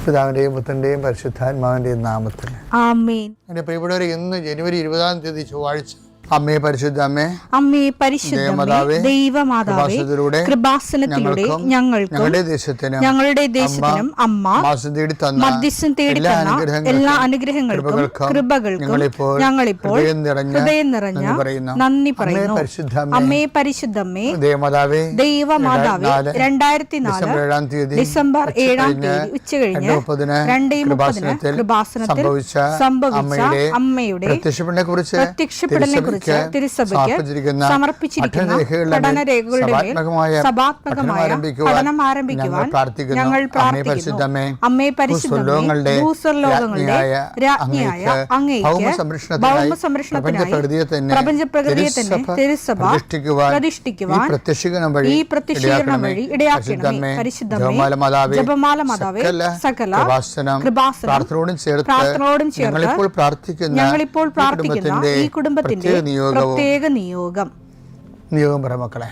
പിതാവിൻ്റെയും പുത്രൻ്റെയും പരിശുദ്ധാത്മാവിൻ്റെയും നാമത്തിൽ ആമേൻ. എൻ്റെ പ്രിയപ്പെട്ടവരെ, ഇന്ന് ജനുവരി 20 ചൊവ്വാഴ്ച. അമ്മേ പരിശുദ്ധ അമ്മേ, അമ്മേ പരിശുദ്ധമേ, ദൈവമാതാവേ, കൃപാസനത്തിലൂടെ ഞങ്ങൾക്കും ഞങ്ങളുടെ ദേശത്തിനും അമ്മ മധ്യസ്ഥം തേടി തന്ന എല്ലാ അനുഗ്രഹങ്ങൾക്കും കൃപകൾക്കും ഞങ്ങളിപ്പോൾ ഹൃദയം നിറഞ്ഞ നന്ദി പറയുന്നു. അമ്മേ പരിശുദ്ധമേ, ദൈവമാതാവേ, 2004 ഡിസംബർ 7 ഉച്ചകഴിഞ്ഞ് 2:30 കൃപാസനത്തിൽ സംഭവിച്ച അമ്മയുടെ പ്രത്യക്ഷപ്പെടലിനെ കുറിച്ച് തിരുസഭയ്ക്ക് സമർപ്പിച്ചിരിക്കുന്ന പഠനരേഖകളുടെ മേൽ സഭാത്മകമായ പഠനം ആരംഭിക്കുവാൻ ഞങ്ങൾ പ്രാർത്ഥിക്കുന്നു. അമ്മേ പരിശുദ്ധമേ, ഭൂസ്വർലോകങ്ങളുടെ രാജ്ഞിയായ അങ്ങേയ്ക്ക് ഭൗമസംരക്ഷണത്തിനായി പ്രപഞ്ചപ്രകൃതിയെ തന്നെ തിരുസഭ പ്രതിഷ്ഠിക്കുവാൻ ഈ പ്രത്യക്ഷീകരണം വഴി ഇടയാക്കണമേ. പരിശുദ്ധമേ, ജപമാല മാതാവേ, സകല കൃപാസനം പ്രാർത്ഥനയോടും ചേർത്ത് ഞങ്ങളിപ്പോൾ പ്രാർത്ഥിക്കുന്ന ഈ കുടുംബത്തിന്റെ പ്രത്യേക നിയോഗം പറ മക്കളെ.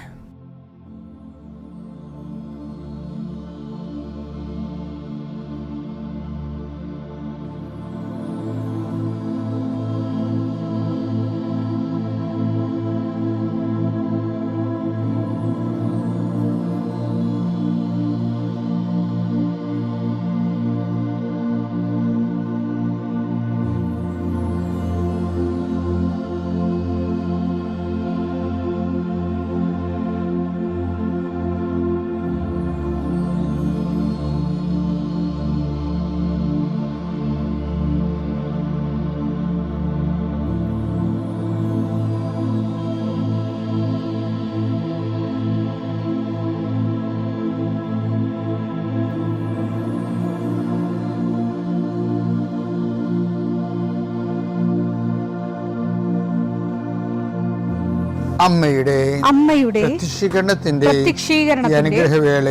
അമ്മയുടെ പ്രത്യക്ഷീകരണത്തിന്റെ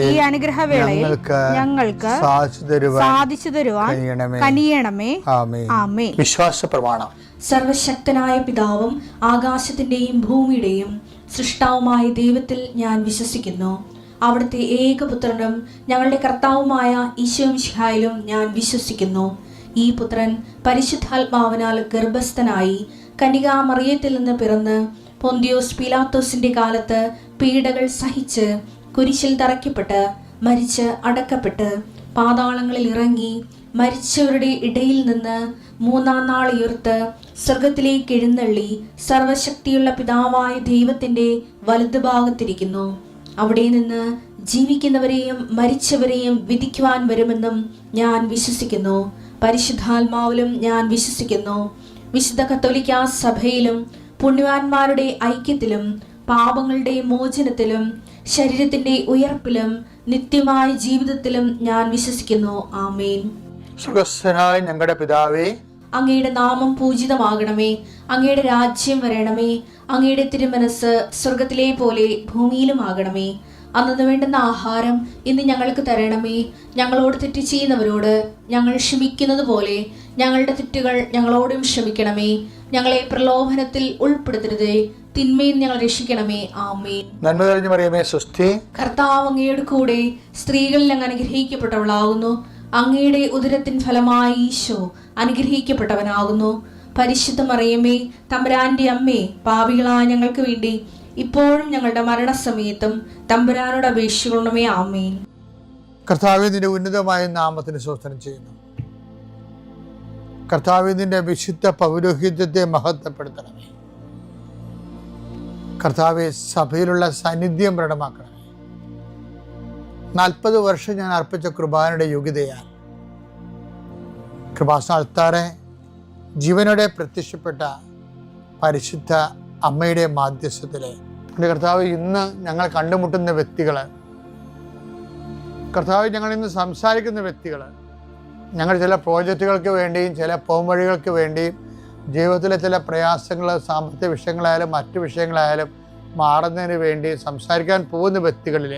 ഈ അനുഗ്രഹവേളയിൽ ഞങ്ങൾക്ക് സാധിച്ചു തരുവാൻ കനിയണമേ. ആമേൻ. വിശ്വാസ പ്രമാണം. സർവശക്തനായ പിതാവും ആകാശത്തിന്റെയും ഭൂമിയുടെയും സൃഷ്ടാവുമായ ദൈവത്തിൽ ഞാൻ വിശ്വസിക്കുന്നു. അവിടുത്തെ ഏകപുത്രനും ഞങ്ങളുടെ കർത്താവുമായ ഈശോമിശിഹായിലും ഞാൻ വിശ്വസിക്കുന്നു. ഈ പുത്രൻ പരിശുദ്ധാത്മാവിനാൽ ഗർഭസ്ഥനായി കന്യകാമറിയത്തിൽ നിന്ന് പിറന്ന് പൊന്തിയോസ് പീലാത്തോസിന്റെ കാലത്ത് പീഡകൾ സഹിച്ച് കുരിശിൽ തറയ്ക്കപ്പെട്ട് മരിച്ച് അടക്കപ്പെട്ട് പാതാളങ്ങളിൽ ഇറങ്ങി മരിച്ചവരുടെ ഇടയിൽ നിന്ന് 3-ാം നാൾ ഉയർത്ത് സ്വർഗത്തിലേക്ക് എഴുന്നള്ളി സർവശക്തിയുള്ള പിതാവായ ദൈവത്തിന്റെ വലതുഭാഗത്തിരിക്കുന്നു. അവിടെ നിന്ന് ജീവിക്കുന്നവരെയും മരിച്ചവരെയും വിധിക്കുവാൻ വരുമെന്നും ഞാൻ വിശ്വസിക്കുന്നു. പരിശുദ്ധാത്മാവിലും ഞാൻ വിശ്വസിക്കുന്നു. വിശുദ്ധ കത്തോലിക്കാ സഭയിലും പുണ്യവാന്മാരുടെ ഐക്യത്തിലും പാപങ്ങളുടെ മോചനത്തിലും ശരീരത്തിന്റെ ഉയർപ്പിലും നിത്യമായ ജീവിതത്തിലും ഞാൻ വിശ്വസിക്കുന്നു. ആമേൻ. സുഖസ്ഥനായ ഞങ്ങളുടെ പിതാവേ, അങ്ങയുടെ നാമം പൂജിതമാകണമേ. അങ്ങയുടെ രാജ്യം വരണമേ. അങ്ങയുടെ തിരുമനസ് സ്വർഗത്തിലെ പോലെ ഭൂമിയിലും ആകണമേ. അന്നു വേണ്ടുന്ന ആഹാരം ഇന്ന് ഞങ്ങൾക്ക് തരണമേ. ഞങ്ങളോട് തെറ്റ് ചെയ്യുന്നവരോട് ഞങ്ങൾ ക്ഷമിക്കുന്നത് പോലെ ഞങ്ങളുടെ തെറ്റുകൾ ഞങ്ങളോടും ക്ഷമിക്കണമേ. ഞങ്ങളെ പ്രലോഭനത്തിൽ ഉൾപ്പെടുത്തരുതേ, തിന്മയിൽ ഞങ്ങൾ രക്ഷിക്കണമേ. ആമേൻ. നന്മ നിറഞ്ഞ മറിയമേ, സ്വസ്തി. കർത്താവ് അങ്ങയുടെ കൂടെ സ്ത്രീകളിൽ അങ്ങ് അനുഗ്രഹിക്കപ്പെട്ടവളാകുന്നു. അങ്ങയുടെ ഉദരത്തിൻ ഫലമായി ഈശോ അനുഗ്രഹിക്കപ്പെട്ടവനാകുന്നു. പരിശുദ്ധ മറിയമേ, തമ്പുരാന്റെ അമ്മേ, പാപികളായ ഞങ്ങൾക്ക് വേണ്ടി ഇപ്പോഴും ഞങ്ങളുടെ മരണസമയത്തും തമ്പുരാനോട് അപേക്ഷിക്കണമേ. ആമേൻ. കർത്താവേ, നിന്റെ ഉന്നതമായ നാമത്തിന് സ്തോത്രം ചെയ്യുന്നു. കർത്താവേ, നിന്റെ വിശുദ്ധ പൗരോഹിത്യത്തെ മഹത്വപ്പെടുത്തണമേ. കർത്താവെ, സഭയിലുള്ള സാന്നിധ്യം പ്രകടമാക്കണമേ. 40 വർഷം ഞാൻ അർപ്പിച്ച കൃപാനയുടെ യോഗ്യതയാൽ കൃപാസ്ഥാനത്താറെ ജീവനോടെ പ്രത്യക്ഷപ്പെട്ട പരിശുദ്ധ അമ്മയുടെ മാധ്യസ്ഥത്തിലെ എൻ്റെ കർത്താവ്, ഇന്ന് ഞങ്ങൾ കണ്ടുമുട്ടുന്ന വ്യക്തികൾ, കർത്താവ്, ഞങ്ങൾ ഇന്ന് സംസാരിക്കുന്ന വ്യക്തികൾ, ഞങ്ങൾ ചില പ്രോജക്റ്റുകൾക്ക് വേണ്ടിയും ചില പോംവഴികൾക്ക് വേണ്ടിയും ജീവിതത്തിലെ ചില പ്രയാസങ്ങൾ, സാമ്പത്തിക വിഷയങ്ങളായാലും മറ്റു വിഷയങ്ങളായാലും മാറുന്നതിന് വേണ്ടി സംസാരിക്കാൻ പോകുന്ന വ്യക്തികളിൽ,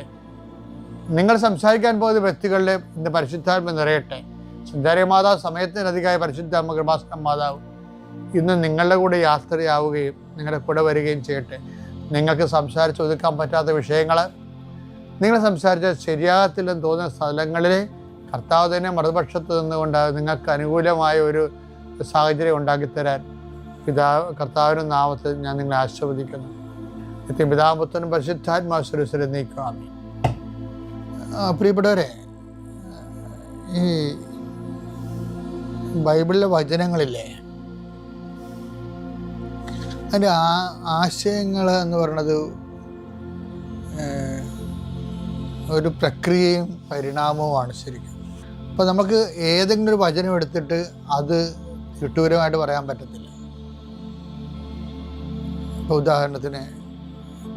നിങ്ങൾ സംസാരിക്കാൻ പോകുന്ന വ്യക്തികളിൽ ഇന്ന് പരിശുദ്ധാത്മ നിറയട്ടെ. സുന്ദരി മാതാവ്, സമയത്തിനധികമായ പരിശുദ്ധ അമ്മ കൃപാസന മാതാവ് ഇന്ന് നിങ്ങളുടെ കൂടെ യാത്രയാവുകയും നിങ്ങളുടെ കൂടെ വരികയും ചെയ്യട്ടെ. നിങ്ങൾക്ക് സംസാരിച്ച് ഒതുക്കാൻ പറ്റാത്ത വിഷയങ്ങൾ, നിങ്ങൾ സംസാരിച്ച ശരിയാകത്തില്ലെന്ന് തോന്നുന്ന സ്ഥലങ്ങളിൽ കർത്താവ് തന്നെ മറുപക്ഷത്ത് നിന്നുകൊണ്ട് നിങ്ങൾക്ക് അനുകൂലമായ ഒരു സാഹചര്യം ഉണ്ടാക്കിത്തരാൻ കർത്താവിൻ്റെ നാമത്തിൽ ഞാൻ നിങ്ങളെ ആശീർവദിക്കുന്നു. പിതാപുത്രനും പരിശുദ്ധാത്മാശ്വരത്തിൽ നീക്കാം. പ്രിയപ്പെട്ടവരെ, ഈ ബൈബിളിലെ വചനങ്ങളില്ലേ, അതിൻ്റെ ആശയങ്ങൾ എന്ന് പറയുന്നത് ഒരു പ്രക്രിയയും പരിണാമവുമാണ് ശരിക്കും. അപ്പോൾ നമുക്ക് ഏതെങ്കിലും ഒരു വചനം എടുത്തിട്ട് അത് ചുട്ടൂരമായിട്ട് പറയാൻ പറ്റത്തില്ല. ഇപ്പോൾ ഉദാഹരണത്തിന്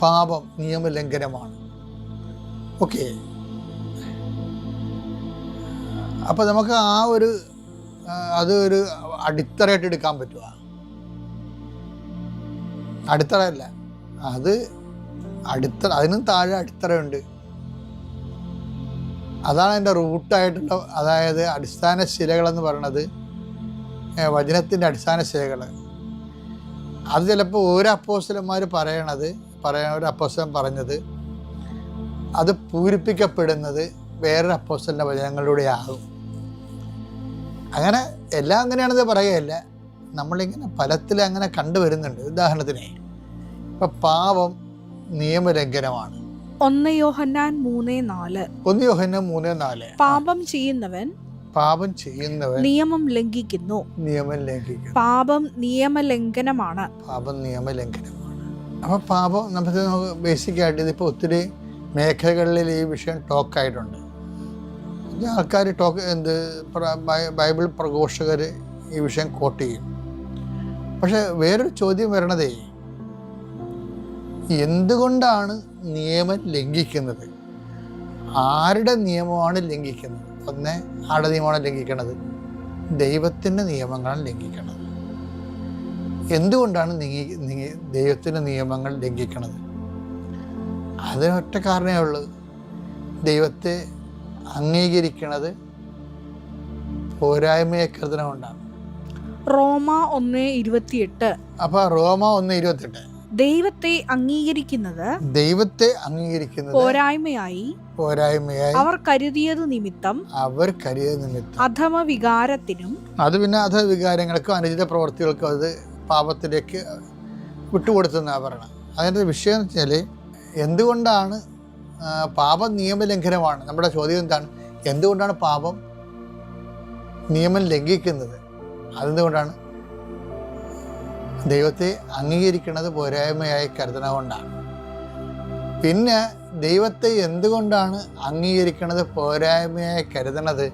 പാപം നിയമലംഘനമാണ്. ഓക്കെ, അപ്പോൾ നമുക്ക് അതൊരു അടിത്തറയായിട്ട് എടുക്കാൻ പറ്റുക? അടിത്തറയല്ല, അതിനും താഴെ അടിത്തറയുണ്ട്. അതാണ് അതിൻ്റെ റൂട്ടായിട്ടുള്ള, അതായത് അടിസ്ഥാന ശിലകളെന്ന് പറയണത്, വചനത്തിൻ്റെ അടിസ്ഥാന ശിലകൾ. അത് ചിലപ്പോൾ ഒരു അപ്പോസ്തലന്മാർ ഒരു അപ്പോസ്തലൻ പറഞ്ഞത് അത് പൂരിപ്പിക്കപ്പെടുന്നത് വേറൊരു അപ്പോസ്തലൻ്റെ വചനങ്ങളിലൂടെ ആകും. അങ്ങനെ എല്ലാം അങ്ങനെയാണെന്ന് പറയുകയല്ല, നമ്മളിങ്ങനെ ഫലത്തിൽ അങ്ങനെ കണ്ടുവരുന്നുണ്ട്. ഉദാഹരണത്തിന് ഇപ്പം പാപം നിയമലംഘനമാണ്. 1 യോഹന്നാൻ 3:4 പാപം ചെയ്യുന്നവൻ നിയമം ലംഘിക്കുന്നു. പാപം നിയമലംഘനമാണ്. അപ്പോൾ പാപം നമുക്ക് ബേസിക്കായിട്ട് ഇതിപ്പോൾ ഒത്തിരി മേഖലകളിൽ ഈ വിഷയം ടോക്കായിട്ടുണ്ട്. ആൾക്കാർ ബൈബിൾ പ്രഘോഷകർ ഈ വിഷയം കോട്ട് ചെയ്യും. പക്ഷെ വേറൊരു ചോദ്യം വരണതേ, എന്തുകൊണ്ടാണ് നിയമം ലംഘിക്കുന്നത്? ആരുടെ നിയമമാണ് ലംഘിക്കുന്നത്? ആരുടെ നിയമമാണ് ലംഘിക്കുന്നത്? ദൈവത്തിൻ്റെ നിയമങ്ങളാണ് ലംഘിക്കുന്നത്. എന്തുകൊണ്ടാണ് ദൈവത്തിൻ്റെ നിയമങ്ങൾ ലംഘിക്കുന്നത്? അതിനൊറ്റ കാരണമേ ഉള്ളൂ, ദൈവത്തെ അംഗീകരിക്കുന്നത് പോരായ്മയെ കരുതണമുണ്ടാണ്. റോമ 1:28. അപ്പൊ റോമ 1:28 ദൈവത്തെ അംഗീകരിക്കുന്നത് പോരായ്മയായി അവർ കരുതിയത് നിമിത്തം അധമ വികാരത്തിനും, അത് പിന്നെ അധവികാരങ്ങൾക്കും അനുചിത പ്രവർത്തികൾക്കും അത് പാപത്തിലേക്ക് വിട്ടുകൊടുത്തെന്നാണ് പറയണം. അതിൻ്റെ വിഷയം എന്ന് വെച്ചാൽ, എന്തുകൊണ്ടാണ് പാപം നിയമലംഘനമാണ്? നമ്മുടെ ചോദ്യം എന്താണ്? എന്തുകൊണ്ടാണ് പാപം നിയമം ലംഘിക്കുന്നത്? അതെന്തുകൊണ്ടാണ്? ദൈവത്തെ അംഗീകരിക്കുന്നത് പോരായ്മയായി കരുതണകൊണ്ടാണ്. പിന്നെ ദൈവത്തെ എന്തുകൊണ്ടാണ് അംഗീകരിക്കുന്നത് പോരായ്മയായി കരുതണത്?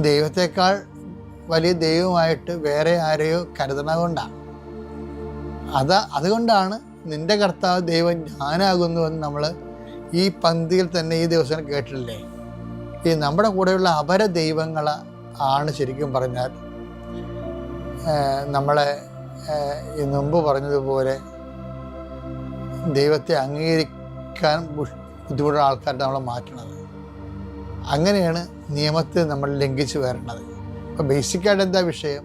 ദൈവത്തെക്കാൾ വലിയ ദൈവമായിട്ട് വേറെ ആരെയോ കരുതണകൊണ്ടാണ്. അതുകൊണ്ടാണ് നിന്റെ കർത്താവ് ദൈവം ഞാനാകുന്നുവെന്ന് നമ്മൾ ഈ പന്തിയിൽ തന്നെ ഈ ദിവസം കേട്ടിട്ടില്ലേ? ഈ നമ്മുടെ കൂടെയുള്ള അപര ദൈവങ്ങൾ ആണ് ശരിക്കും പറഞ്ഞാൽ നമ്മളെ മുമ്പ് പറഞ്ഞതുപോലെ ദൈവത്തെ അംഗീകരിക്കാൻ ബുദ്ധിമുട്ടുള്ള ആൾക്കാരുടെ നമ്മളെ മാറ്റണത്. അങ്ങനെയാണ് നിയമത്തെ നമ്മൾ ലംഘിച്ച് വരണത്. അപ്പോൾ ബേസിക്കായിട്ട് എന്താ വിഷയം?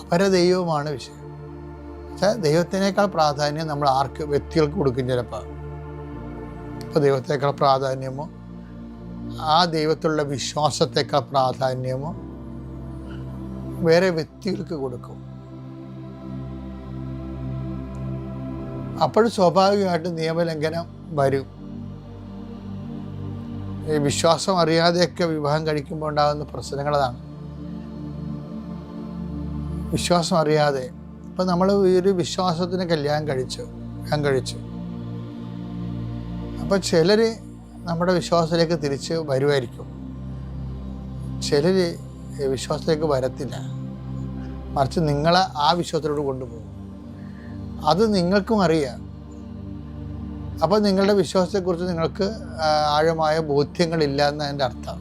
അപരദൈവമാണ് വിഷയം. പക്ഷേ ദൈവത്തിനേക്കാൾ പ്രാധാന്യം നമ്മൾ വ്യക്തികൾക്ക് കൊടുക്കും ചിലപ്പോൾ. ഇപ്പോൾ ദൈവത്തേക്കാൾ പ്രാധാന്യമോ ആ ദൈവത്തിലുള്ള വിശ്വാസത്തേക്കാൾ പ്രാധാന്യമോ വേറെ വ്യക്തികൾക്ക് കൊടുക്കും. അപ്പോൾ സ്വാഭാവികമായിട്ടും നിയമലംഘനം വരും. ഈ വിശ്വാസം അറിയാതെയൊക്കെ വിവാഹം കഴിക്കുമ്പോൾ ഉണ്ടാകുന്ന പ്രശ്നങ്ങളതാണ്. വിശ്വാസം അറിയാതെ ഇപ്പം നമ്മൾ ഒരു വിശ്വാസത്തിന് കല്യാണം കഴിച്ചു. അപ്പോൾ ചിലർ നമ്മുടെ വിശ്വാസത്തിലേക്ക് തിരിച്ച് വരുമായിരിക്കും, ചിലർ വിശ്വാസത്തിലേക്ക് വരത്തില്ല. മറിച്ച് നിങ്ങളെ ആ വിശ്വാസത്തിലോട്ട് കൊണ്ടുപോകും. അത് നിങ്ങൾക്കും അറിയാം. അപ്പോൾ നിങ്ങളുടെ വിശ്വാസത്തെക്കുറിച്ച് നിങ്ങൾക്ക് ആഴമായ ബോധ്യങ്ങളില്ല എന്നതിൻ്റെ അർത്ഥം.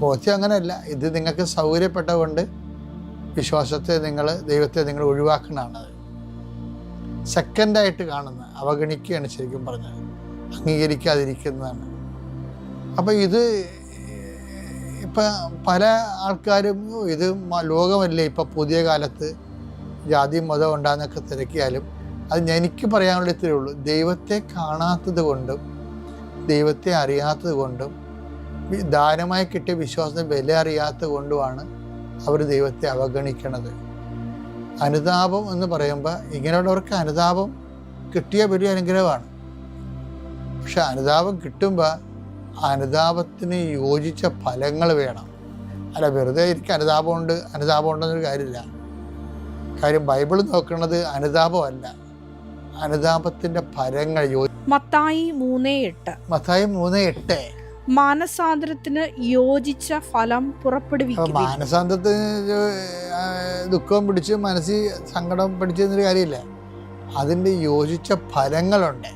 ബോധ്യം അങ്ങനെയല്ല, ഇത് നിങ്ങൾക്ക് സൗകര്യപ്പെട്ട കൊണ്ട് ദൈവത്തെ നിങ്ങൾ ഒഴിവാക്കണത്, സെക്കൻഡായിട്ട് കാണുന്ന, അവഗണിക്കുകയാണ് ശരിക്കും പറഞ്ഞത്, അംഗീകരിക്കാതിരിക്കുന്നതാണ്. അപ്പം ഇത് ഇപ്പം പല ആൾക്കാരും ഇത് ലോകമല്ലേ ഇപ്പം പുതിയ കാലത്ത് ജാതി മതം ഉണ്ടാകുന്നൊക്കെ തിരക്കിയാലും അത് എനിക്ക് പറയാനുള്ള ഇത്രയേ ഉള്ളൂ. ദൈവത്തെ കാണാത്തത് കൊണ്ടും ദൈവത്തെ അറിയാത്തത് കൊണ്ടും ദാനമായി കിട്ടിയ വിശ്വാസത്തിന് വില അറിയാത്ത കൊണ്ടുമാണ് അവർ ദൈവത്തെ അവഗണിക്കണത്. അനുതാപം എന്ന് പറയുമ്പോൾ ഇങ്ങനെയുള്ളവർക്ക് അനുതാപം കിട്ടിയ വലിയ അനുഗ്രഹമാണ്. പക്ഷെ അനുതാപം കിട്ടുമ്പോൾ അനുതാപത്തിന് യോജിച്ച ഫലങ്ങൾ വേണം. അല്ല, വെറുതെ എനിക്ക് അനുതാപം ഉണ്ടെന്നൊരു കാര്യമില്ല. കാര്യം ബൈബിൾ നോക്കുന്നത് അനുതാപമല്ല, അനുതാപത്തിന്റെ ഫലങ്ങൾ. മത്തായി 3:8 മാനസാന്തരത്തിന് യോജിച്ച ഫലം പുറപ്പെടുവിക്കും. മാനസാന്തരത്തിന് ദുഃഖം പിടിച്ച് മനസ്സിൽ സങ്കടം പിടിച്ചെന്നൊരു കാര്യമില്ല, അതിൻ്റെ യോജിച്ച ഫലങ്ങളുണ്ട്.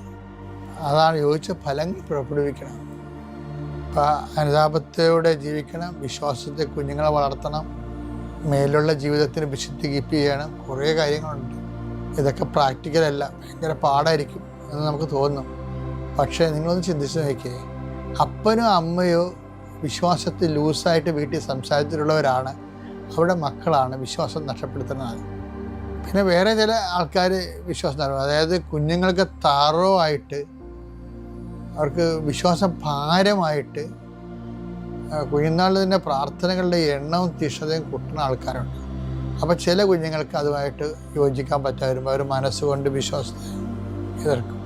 അതാണ് യോജിച്ച ഫലങ്ങൾ പുറപ്പെടുവിക്കണം. അപ്പം അനുതാപത്തോടെ ജീവിക്കണം, വിശ്വാസത്തെ കുഞ്ഞുങ്ങളെ വളർത്തണം, മേലുള്ള ജീവിതത്തിന് വിശുദ്ധി കീപ്പ് ചെയ്യണം. കുറേ കാര്യങ്ങളുണ്ട്. ഇതൊക്കെ പ്രാക്ടിക്കലല്ല, ഭയങ്കര പാടായിരിക്കും എന്ന് നമുക്ക് തോന്നും. പക്ഷേ നിങ്ങളൊന്ന് ചിന്തിച്ച് നോക്കിയേ, അപ്പനോ അമ്മയോ വിശ്വാസത്തിൽ ലൂസായിട്ട് വീട്ടിൽ സംസാരിച്ചിട്ടുള്ളവരാണ് അവരുടെ മക്കളാണ് വിശ്വാസം നഷ്ടപ്പെടുത്തുന്നത്. പിന്നെ വേറെ ചില ആൾക്കാർ വിശ്വാസം തരും, അതായത് കുഞ്ഞുങ്ങൾക്ക് താറോവായിട്ട് അവർക്ക് വിശ്വാസം ഭാരമായിട്ട് കുഞ്ഞുനാളിൽ തന്നെ പ്രാർത്ഥനകളുടെ എണ്ണവും തീഷ്ണതയും കൂട്ടുന്ന ആൾക്കാരുണ്ട്. അപ്പോൾ ചില കുഞ്ഞുങ്ങൾക്ക് അതുമായിട്ട് യോജിക്കാൻ പറ്റാതിരുമ്പോൾ അവർ മനസ്സുകൊണ്ട് വിശ്വാസത്തെ എതിർക്കും.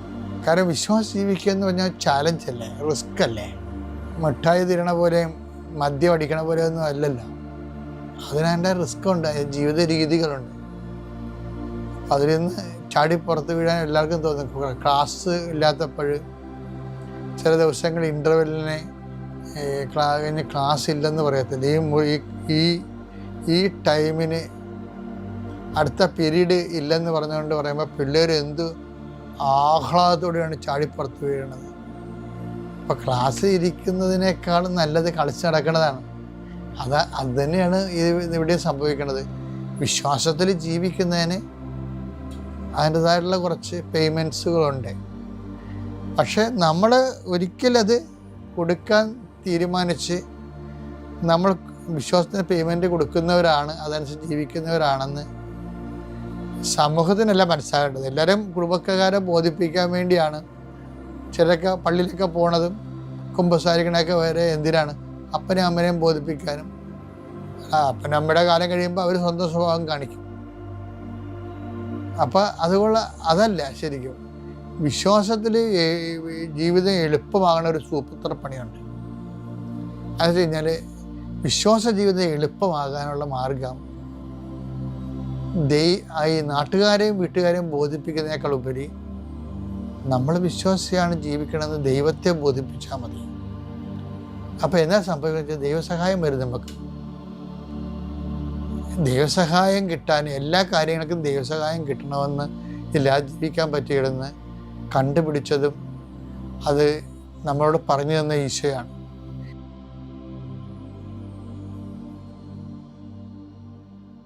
കാരണം വിശ്വാസം ജീവിക്കുക എന്ന് പറഞ്ഞാൽ ചാലഞ്ച് അല്ലേ, റിസ്ക് അല്ലേ. മിഠായി തിരണ പോലെയും മദ്യം അടിക്കണ പോലെയൊന്നും അല്ലല്ലോ. അതിനെൻ്റെ റിസ്ക് ഉണ്ട്, ജീവിത രീതികളുണ്ട്. അതിൽ നിന്ന് ചാടി പുറത്ത് വീഴാൻ എല്ലാവർക്കും തോന്നും. ക്ലാസ് ഇല്ലാത്തപ്പോൾ ചില ദിവസങ്ങൾ ഇൻ്റർവെല്ലിനെ കഴിഞ്ഞ് ക്ലാസ് ഇല്ലെന്ന് പറയത്തില്ല. ഈ ടൈമിന് അടുത്ത പീരീഡ് ഇല്ലെന്ന് പറഞ്ഞുകൊണ്ട് പറയുമ്പോൾ പിള്ളേർ എന്ത് ആഹ്ലാദത്തോടെയാണ് ചാടിപ്പുറത്ത് വീഴുന്നത്. അപ്പോൾ ക്ലാസ് ഇരിക്കുന്നതിനേക്കാളും നല്ലത് കളിച്ച് നടക്കുന്നതാണ്. അത് തന്നെയാണ് ഇവിടെ സംഭവിക്കുന്നത്. വിശ്വാസത്തിൽ ജീവിക്കുന്നതിന് അതിൻ്റെതായിട്ടുള്ള കുറച്ച് പേയ്മെൻറ്റ്സുകളുണ്ട്. പക്ഷെ നമ്മൾ ഒരിക്കലത് കൊടുക്കാൻ തീരുമാനിച്ച് നമ്മൾ വിശ്വാസത്തിന് പേയ്മെൻറ്റ് കൊടുക്കുന്നവരാണ്, അതനുസരിച്ച് ജീവിക്കുന്നവരാണെന്ന് സമൂഹത്തിനല്ല മനസ്സിലാകേണ്ടത്. എല്ലാവരും കുടുംബക്കാരെ ബോധിപ്പിക്കാൻ വേണ്ടിയാണ് ചിലരൊക്കെ പള്ളിയിലൊക്കെ പോണതും കുമ്പസാരിക്കണൊക്കെ വരെ എന്തിനാണ്? അപ്പനെയും അമ്മനെയും ബോധിപ്പിക്കാനും. അപ്പനമ്മയുടെ കാലം കഴിയുമ്പോൾ അവർ സ്വന്തം സ്വഭാവം കാണിക്കും. അപ്പം അതുകൊണ്ട് അതല്ല ശരിക്കും വിശ്വാസത്തിൽ ജീവിതം എളുപ്പമാകുന്ന ഒരു സൂപ്പർ പണിയുണ്ട്. അത് വെച്ച് കഴിഞ്ഞാൽ വിശ്വാസ ജീവിതം എളുപ്പമാകാനുള്ള മാർഗം ഈ നാട്ടുകാരെയും വീട്ടുകാരെയും ബോധിപ്പിക്കുന്നതിനേക്കാൾ ഉപരി നമ്മൾ വിശ്വാസിയാണ് ജീവിക്കണമെന്ന് ദൈവത്തെ ബോധിപ്പിച്ചാൽ മതി. അപ്പോൾ എന്താ സംഭവിക്കുന്നത്? ദൈവസഹായം വരും. നമുക്ക് ദൈവസഹായം കിട്ടാൻ എല്ലാ കാര്യങ്ങൾക്കും ദൈവസഹായം കിട്ടണമെന്ന് ഇല്ലാതെ ജീവിക്കാൻ പറ്റിയിടുന്ന് കണ്ടുപിടിച്ചതും അത് നമ്മളോട് പറഞ്ഞു തന്ന ഈശോയാണ്.